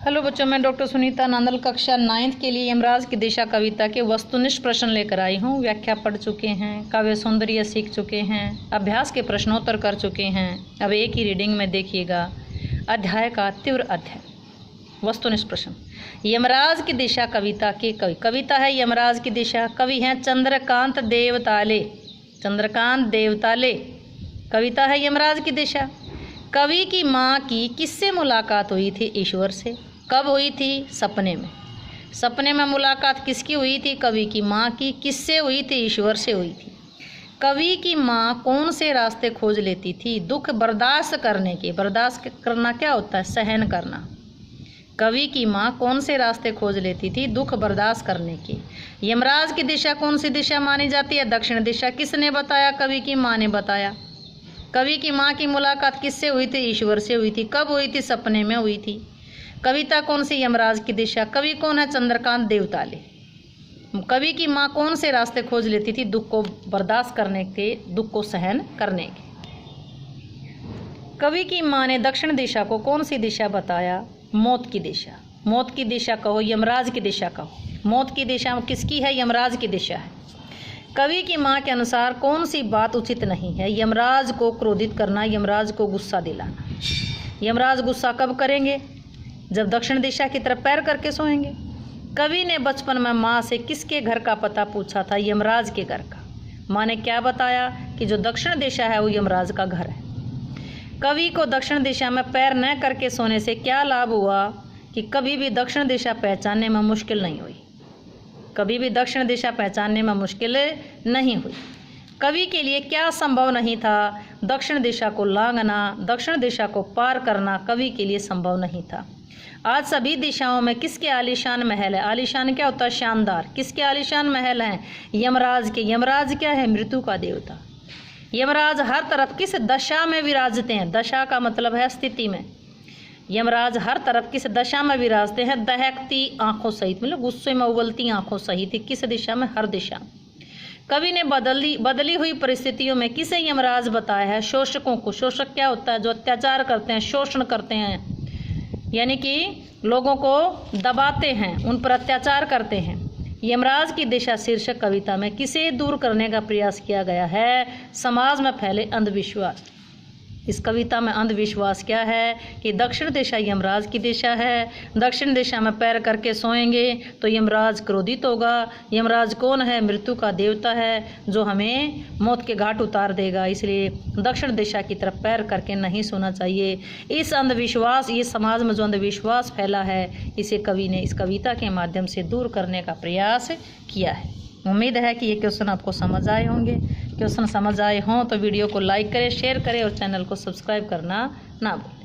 Hello बच्चों, मैं doctor Sunita Nandal कक्षा 9th के लिए यमराज की दिशा कविता के वस्तुनिष्ठ प्रश्न लेकर आई हूँ। व्याख्या पढ़ चुके हैं, काव्य सौंदर्य सीख चुके हैं, अभ्यास के प्रश्नोत्तर कर चुके हैं। अब एक ही रीडिंग में देखिएगा अध्याय का तीव्र अध्याय। वस्तुनिष्ठ प्रश्न। यमराज की दिशा कविता के कवि, कविता है यमराज की दिशा, कवि हैं चंद्रकांत देवताले। चंद्रकांत देवताले कविता है यमराज की दिशा। कवि की माँ की किससे मुलाकात हुई थी? ईश्वर से। कब हुई थी? सपने में। सपने में मुलाकात किसकी हुई थी? कवि की माँ की। किससे हुई थी? ईश्वर से हुई थी। कवि की माँ कौन से रास्ते खोज लेती थी? दुख बर्दाश्त करने के। बर्दाश्त करना क्या होता है? सहन करना। कवि की माँ कौन से रास्ते खोज लेती थी? दुख बर्दाश्त करने के। यमराज की दिशा कौन सी दिशा मानी जाती है? दक्षिण दिशा। किसने बताया? कवि की माँ ने बताया। कवि की माँ की मुलाकात किससे हुई थी? ईश्वर से हुई थी। कब हुई थी? सपने में हुई थी। कविता कौन सी? यमराज की दिशा। कवि कौन है? चंद्रकांत देवताले। कवि की माँ कौन से रास्ते खोज लेती थी? दुख को बर्दाश्त करने के, दुख को सहन करने के। कवि की माँ ने दक्षिण दिशा को कौन सी दिशा बताया? मौत की दिशा। मौत की दिशा कहो, यमराज की दिशा कहो। मौत की दिशा किसकी है? यमराज की दिशा है। कवि की माँ के अनुसार कौन सी बात उचित नहीं है? यमराज को क्रोधित करना, यमराज को गुस्सा दिलाना। यमराज गुस्सा कब करेंगे? जब दक्षिण दिशा की तरफ पैर करके सोएंगे। कवि ने बचपन में माँ से किसके घर का पता पूछा था? यमराज के घर का। माँ ने क्या बताया? कि जो दक्षिण दिशा है वो यमराज का घर है। कवि को दक्षिण दिशा में पैर न करके सोने से क्या लाभ हुआ? कि कभी भी दक्षिण दिशा पहचानने में मुश्किल नहीं हुई। कभी भी दक्षिण दिशा पहचानने में मुश्किल नहीं हुई। कवि के लिए क्या संभव नहीं था? दक्षिण दिशा को लांघना, दक्षिण दिशा को पार करना कवि के लिए संभव नहीं था। आज सभी दिशाओं में किसके आलीशान महल है? आलीशान क्या होता है? शानदार। किसके आलीशान महल हैं? यमराज के। यमराज क्या है? मृत्यु का देवता। यमराज हर तरफ किस दशा में विराजते हैं? दशा का मतलब है स्थिति में। यमराज हर तरफ किस दशा में विराजते हैं? दहकती आंखों सहित, मतलब गुस्से में उबलती आंखों सहित। किस दिशा में? हर दिशा। कवि ने बदली हुई परिस्थितियों में किसे यमराज बताया है? शोषकों को। शोषक क्या होता है? जो अत्याचार करते हैं, शोषण करते हैं, यानी कि लोगों को दबाते हैं, उन पर अत्याचार करते हैं। यमराज की दिशा शीर्षक कविता में किसे दूर करने का प्रयास किया गया है? समाज में फैले अंधविश्वास। इस कविता में अंधविश्वास क्या है? कि दक्षिण दिशा यमराज की दिशा है। दक्षिण दिशा में पैर करके सोएंगे तो यमराज क्रोधित होगा। यमराज कौन है? मृत्यु का देवता है, जो हमें मौत के घाट उतार देगा। इसलिए दक्षिण दिशा की तरफ पैर करके नहीं सोना चाहिए। इस अंधविश्वास, ये समाज में जो अंधविश्वास फैला है, इसे कवि ने इस कविता के माध्यम से दूर करने का प्रयास किया है। उम्मीद है कि ये क्वेश्चन आपको समझ आए होंगे। क्वेश्चन समझ आए हों तो वीडियो को लाइक करें, शेयर करें और चैनल को सब्सक्राइब करना ना भूलें।